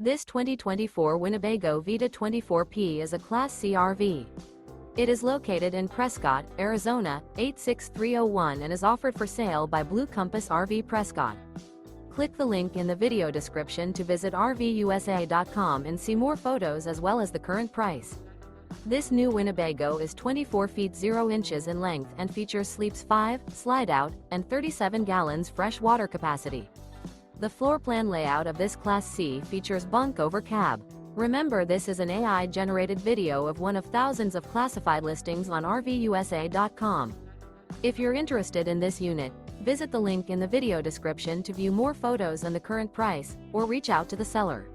This 2024 Winnebago Vita 24P is a Class C RV. It is located in Prescott, Arizona, 86301 and is offered for sale by Blue Compass RV Prescott. Click the link in the video description to visit RVUSA.com and see more photos as well as the current price. This new Winnebago is 24 feet 0 inches in length and features sleeps 5, slide-out, and 37 gallons fresh water capacity. The floor plan layout of this Class C features Bunk Over Cab. Remember, this is an AI-generated video of one of thousands of classified listings on RVUSA.com. If you're interested in this unit, visit the link in the video description to view more photos and the current price, or reach out to the seller.